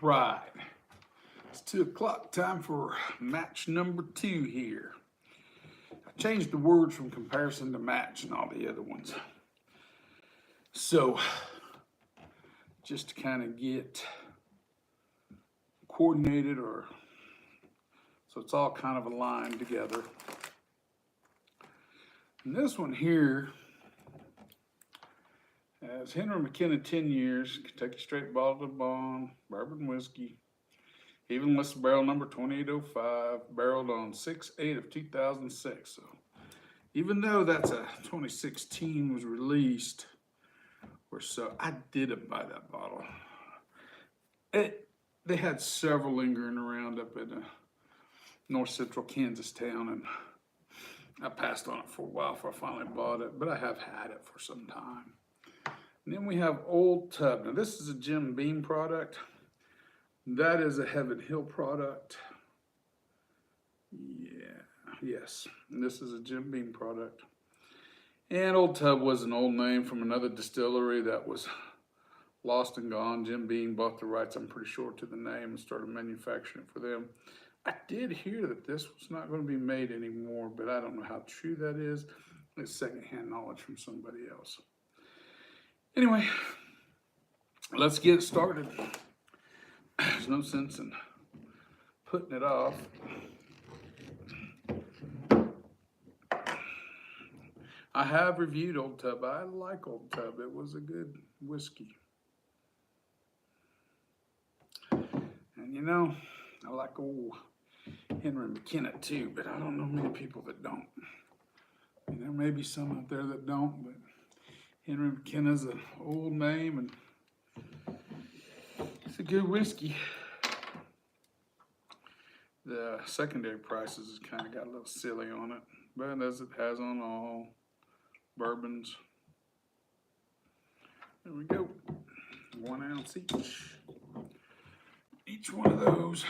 Right. It's 2 o'clock, time for match number 2 here. I changed the words from comparison to match and all the other ones. So, just to kind of get coordinated or so it's all kind of aligned together. And this one here has Henry McKenna 10 years, Kentucky Straight Bottled Bond, bourbon whiskey. Even listed barrel number 2805, barreled on 6/8 of 2006. So even though that's a 2016 was released or so, I didn't buy that bottle. They had several lingering around up in a north central Kansas town, and I passed on it for a while before I finally bought it, but I have had it for some time. And then we have Old Tub. Now this is a Jim Beam product. That is a Heaven Hill product. Yes, and this is a Jim Beam product. And Old Tub was an old name from another distillery that was lost and gone. Jim Beam bought the rights, I'm pretty sure, to the name and started manufacturing it for them. I did hear that this was not going to be made anymore, but I don't know how true that is. It's secondhand knowledge from somebody else. Anyway, let's get started. There's no sense in putting it off. I have reviewed Old Tub. I like Old Tub. It was a good whiskey. And you know, I like old Henry McKenna too, but I don't know many people that don't. And there may be some out there that don't, but Henry McKenna's an old name and it's a good whiskey. The secondary prices has kind of got a little silly on it, but as it has on all bourbons. There we go. 1 ounce each. Each one of those.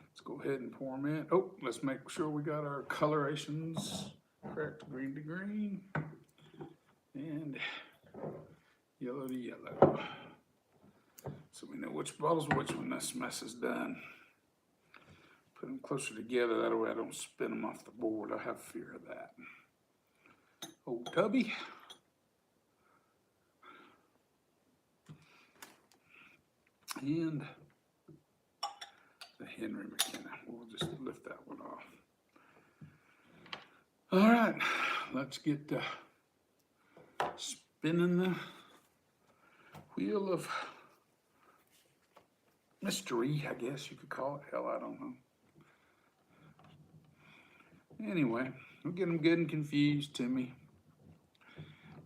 Let's go ahead and pour them in. Oh, let's make sure we got our colorations correct. Green to green. And yellow to yellow. So we know which bottles which when this mess is done. Put them closer together, that way I don't spin them off the board. I have fear of that. Old Tubby. And the Henry McKenna. We'll just lift that one off. All right, let's get spinning the wheel of mystery, I guess you could call it. Hell, I don't know. Anyway, we'll get them good and confused to me.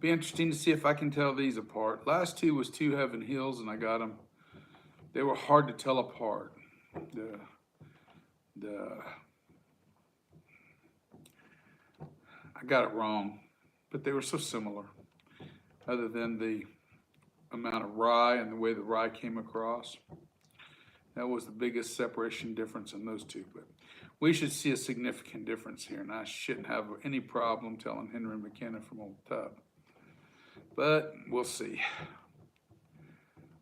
Be interesting to see if I can tell these apart. Last two was 2 Heaven Hills, and I got them. They were hard to tell apart. I got it wrong, but they were so similar. Other than the amount of rye and the way the rye came across. That was the biggest separation difference in those two. But we should see a significant difference here, and I shouldn't have any problem telling Henry McKenna from Old Tub. But we'll see.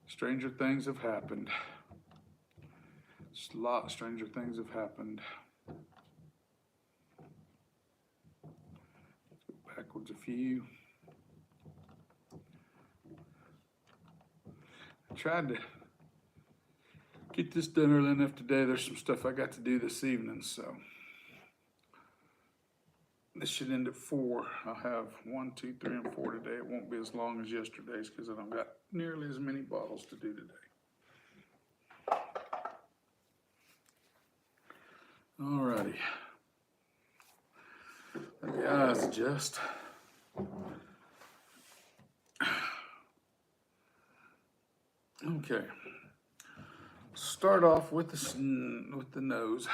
Stranger things have happened. Just a lot of stranger things have happened. Let's go backwards a few. I tried to get this done early enough today. There's some stuff I got to do this evening, so this should end at 4. I'll have 1, 2, 3, and 4 today. It won't be as long as yesterday's because I don't got nearly as many bottles to do today. Alrighty. Let the eyes adjust. Okay. Start off with the nose.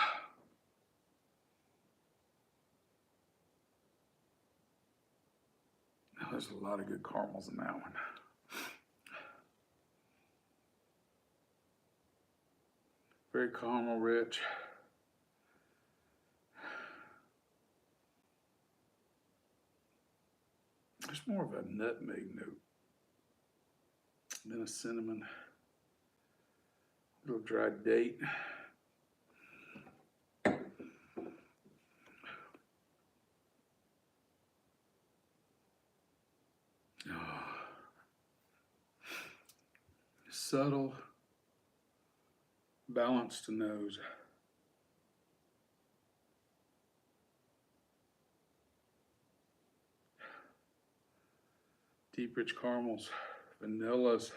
Now, there's a lot of good caramels in that one. Very caramel rich. There's more of a nutmeg note than a cinnamon. Little dried date. Subtle, balanced nose. Deep, rich caramels, vanillas.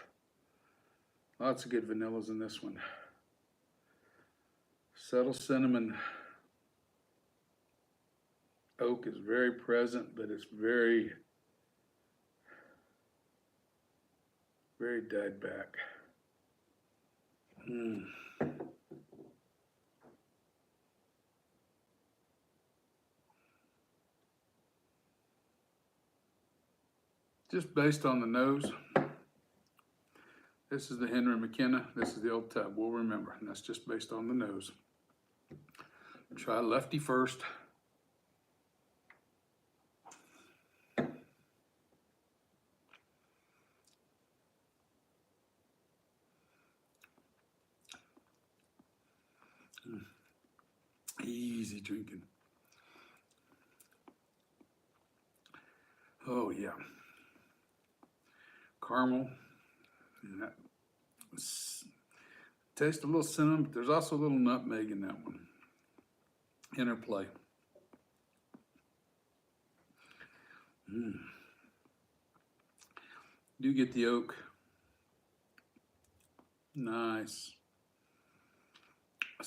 Lots of good vanillas in this one. Subtle cinnamon. Oak is very present, but it's very, very died back. Just based on the nose, this is the Henry McKenna, this is the Old Tub, we'll remember, and that's just based on the nose. Try lefty first. Easy drinking. Oh yeah. Caramel. And that taste a little cinnamon, but there's also a little nutmeg in that one. Interplay. Do get the oak. Nice. It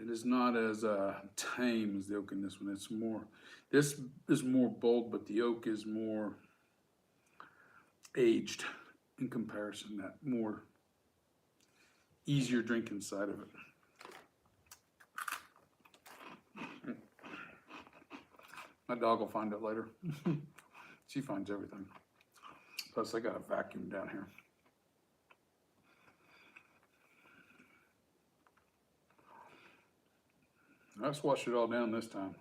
is not as tame as the oak in this one. It's more, this is more bold, but the oak is more aged in comparison, that more easier drinking side of it. My dog will find it later. She finds everything. Plus I got a vacuum down here. Let's wash it all down this time.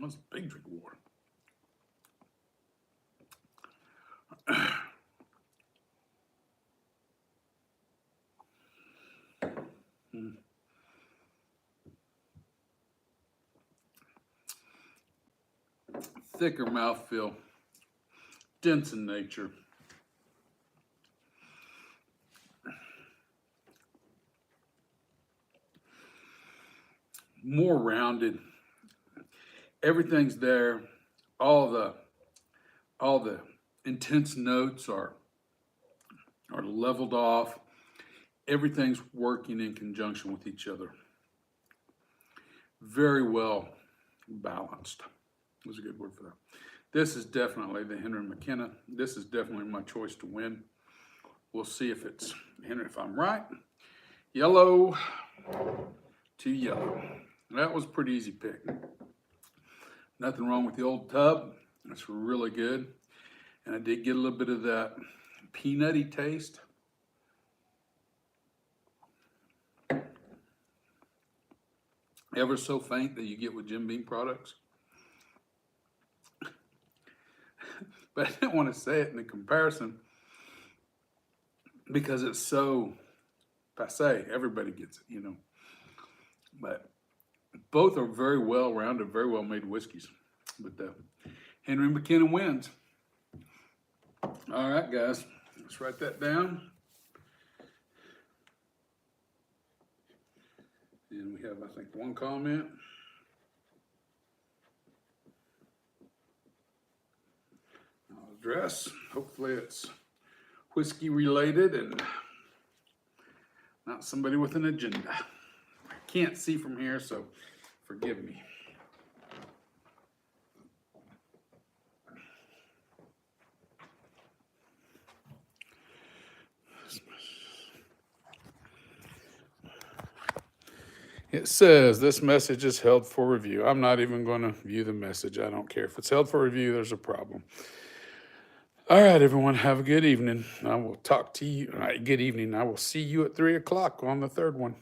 That's a big drink of water. Thicker mouthfeel, dense in nature. More rounded. Everything's there. All the intense notes are leveled off. Everything's working in conjunction with each other. Very well balanced. Was a good word for that. This is definitely the Henry McKenna. This is definitely my choice to win. We'll see if it's Henry, if I'm right. Yellow to yellow. That was a pretty easy pick. Nothing wrong with the Old Tub. It's really good. And I did get a little bit of that peanutty taste. Ever so faint that you get with Jim Beam products. But I didn't want to say it in the comparison because it's so passe. Everybody gets it, you know. But both are very well rounded, very well made whiskeys. But Henry McKenna wins. All right, guys, let's write that down. And we have, I think, one comment. I'll address. Hopefully it's whiskey related and not somebody with an agenda. I can't see from here, so forgive me. It says this message is held for review. I'm not even going to view the message. I don't care. If it's held for review, there's a problem. All right, everyone, have a good evening. I will talk to you. All right, good evening. I will see you at 3 o'clock on the third one.